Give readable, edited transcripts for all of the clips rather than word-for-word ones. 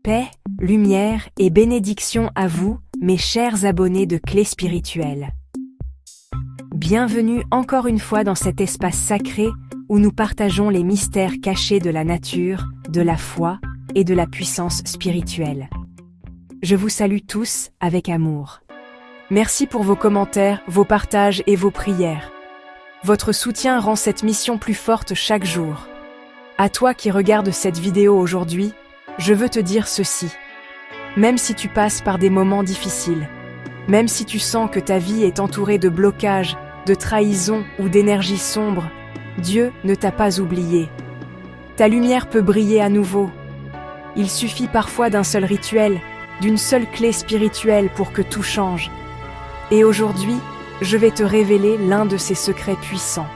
Paix, lumière et bénédiction à vous, mes chers abonnés de Clés Spirituelles. Bienvenue encore une fois dans cet espace sacré où nous partageons les mystères cachés de la nature, de la foi et de la puissance spirituelle. Je vous salue tous avec amour. Merci pour vos commentaires, vos partages et vos prières. Votre soutien rend cette mission plus forte chaque jour. À toi qui regardes cette vidéo aujourd'hui, je veux te dire ceci. Même si tu passes par des moments difficiles, même si tu sens que ta vie est entourée de blocages, de trahisons ou d'énergie sombre, Dieu ne t'a pas oublié. Ta lumière peut briller à nouveau. Il suffit parfois d'un seul rituel, d'une seule clé spirituelle pour que tout change. Et aujourd'hui, je vais te révéler l'un de ces secrets puissants.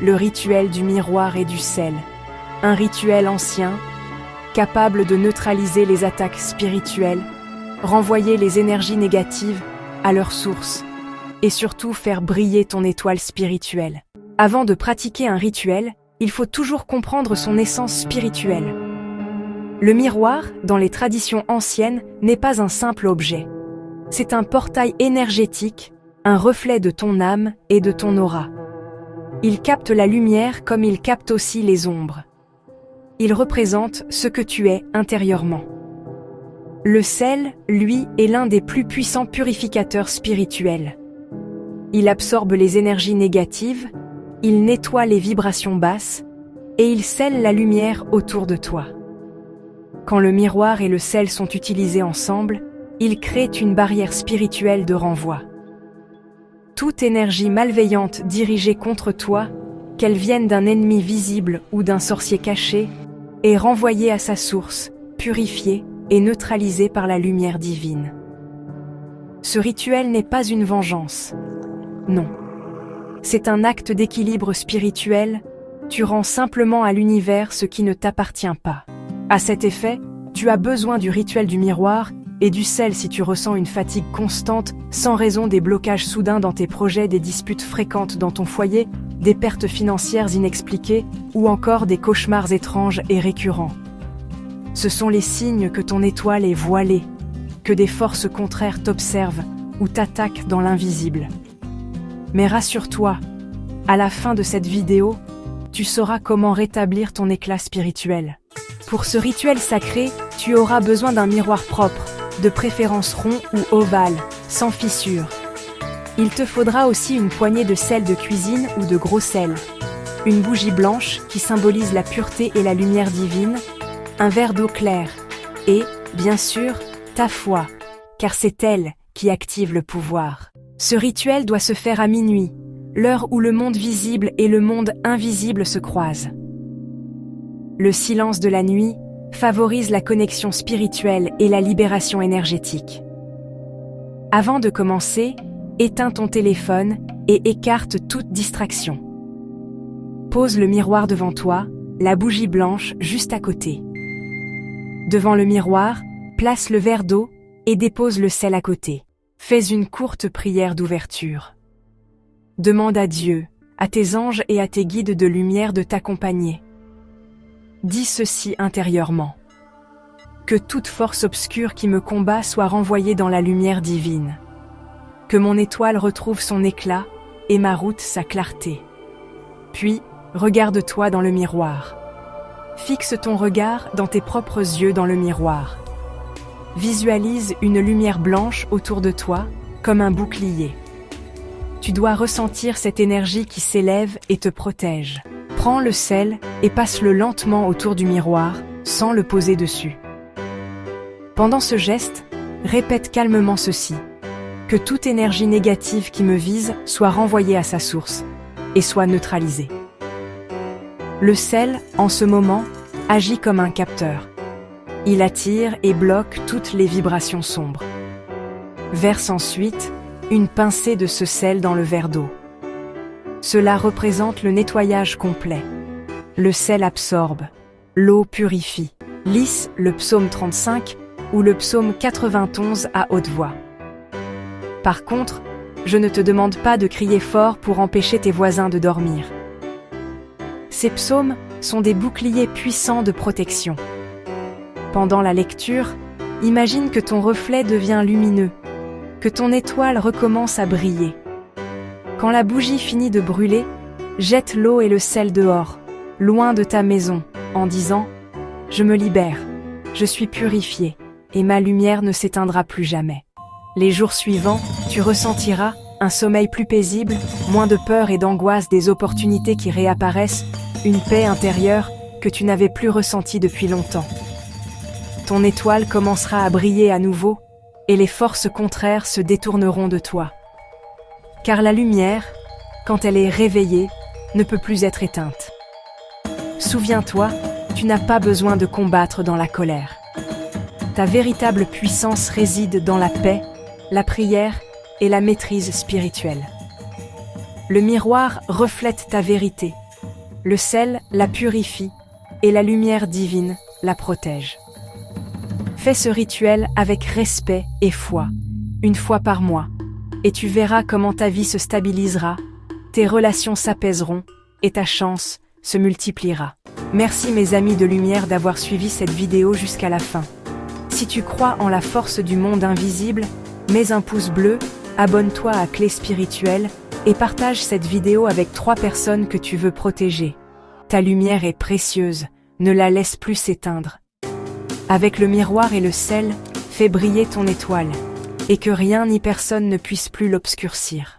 Le rituel du miroir et du sel. Un rituel ancien, capable de neutraliser les attaques spirituelles, renvoyer les énergies négatives à leur source, et surtout faire briller ton étoile spirituelle. Avant de pratiquer un rituel, il faut toujours comprendre son essence spirituelle. Le miroir, dans les traditions anciennes, n'est pas un simple objet. C'est un portail énergétique, un reflet de ton âme et de ton aura. Il capte la lumière comme il capte aussi les ombres. Il représente ce que tu es intérieurement. Le sel, lui, est l'un des plus puissants purificateurs spirituels. Il absorbe les énergies négatives, il nettoie les vibrations basses, et il scelle la lumière autour de toi. Quand le miroir et le sel sont utilisés ensemble, ils créent une barrière spirituelle de renvoi. Toute énergie malveillante dirigée contre toi, qu'elle vienne d'un ennemi visible ou d'un sorcier caché, est renvoyée à sa source, purifiée et neutralisée par la lumière divine. Ce rituel n'est pas une vengeance. Non. C'est un acte d'équilibre spirituel, tu rends simplement à l'univers ce qui ne t'appartient pas. À cet effet, tu as besoin du rituel du miroir et du sel si tu ressens une fatigue constante, sans raison, des blocages soudains dans tes projets, des disputes fréquentes dans ton foyer, des pertes financières inexpliquées ou encore des cauchemars étranges et récurrents. Ce sont les signes que ton étoile est voilée, que des forces contraires t'observent ou t'attaquent dans l'invisible. Mais rassure-toi, à la fin de cette vidéo, tu sauras comment rétablir ton éclat spirituel. Pour ce rituel sacré, tu auras besoin d'un miroir propre, de préférence rond ou ovale, sans fissure. Il te faudra aussi une poignée de sel de cuisine ou de gros sel, une bougie blanche qui symbolise la pureté et la lumière divine, un verre d'eau claire et, bien sûr, ta foi, car c'est elle qui active le pouvoir. Ce rituel doit se faire à minuit, l'heure où le monde visible et le monde invisible se croisent. Le silence de la nuit favorise la connexion spirituelle et la libération énergétique. Avant de commencer, éteins ton téléphone et écarte toute distraction. Pose le miroir devant toi, la bougie blanche juste à côté. Devant le miroir, place le verre d'eau et dépose le sel à côté. Fais une courte prière d'ouverture. Demande à Dieu, à tes anges et à tes guides de lumière de t'accompagner. Dis ceci intérieurement. Que toute force obscure qui me combat soit renvoyée dans la lumière divine. Que mon étoile retrouve son éclat et ma route sa clarté. Puis, regarde-toi dans le miroir. Fixe ton regard dans tes propres yeux dans le miroir. Visualise une lumière blanche autour de toi, comme un bouclier. Tu dois ressentir cette énergie qui s'élève et te protège. Prends le sel et passe-le lentement autour du miroir, sans le poser dessus. Pendant ce geste, répète calmement ceci. Que toute énergie négative qui me vise soit renvoyée à sa source et soit neutralisée. Le sel, en ce moment, agit comme un capteur. Il attire et bloque toutes les vibrations sombres. Verse ensuite une pincée de ce sel dans le verre d'eau. Cela représente le nettoyage complet. Le sel absorbe, l'eau purifie. Lis le psaume 35 ou le psaume 91 à haute voix. Par contre, je ne te demande pas de crier fort pour empêcher tes voisins de dormir. Ces psaumes sont des boucliers puissants de protection. Pendant la lecture, imagine que ton reflet devient lumineux, que ton étoile recommence à briller. Quand la bougie finit de brûler, jette l'eau et le sel dehors, loin de ta maison, en disant « Je me libère, je suis purifié, et ma lumière ne s'éteindra plus jamais ». Les jours suivants, tu ressentiras un sommeil plus paisible, moins de peur et d'angoisse des opportunités qui réapparaissent, une paix intérieure que tu n'avais plus ressentie depuis longtemps. Ton étoile commencera à briller à nouveau et les forces contraires se détourneront de toi. Car la lumière, quand elle est réveillée, ne peut plus être éteinte. Souviens-toi, tu n'as pas besoin de combattre dans la colère. Ta véritable puissance réside dans la paix, la prière et la maîtrise spirituelle. Le miroir reflète ta vérité, le sel la purifie et la lumière divine la protège. Fais ce rituel avec respect et foi, une fois par mois, et tu verras comment ta vie se stabilisera, tes relations s'apaiseront et ta chance se multipliera. Merci mes amis de lumière d'avoir suivi cette vidéo jusqu'à la fin. Si tu crois en la force du monde invisible, mets un pouce bleu, abonne-toi à Clé Spirituelle et partage cette vidéo avec 3 personnes que tu veux protéger. Ta lumière est précieuse, ne la laisse plus s'éteindre. Avec le miroir et le sel, fais briller ton étoile, et que rien ni personne ne puisse plus l'obscurcir.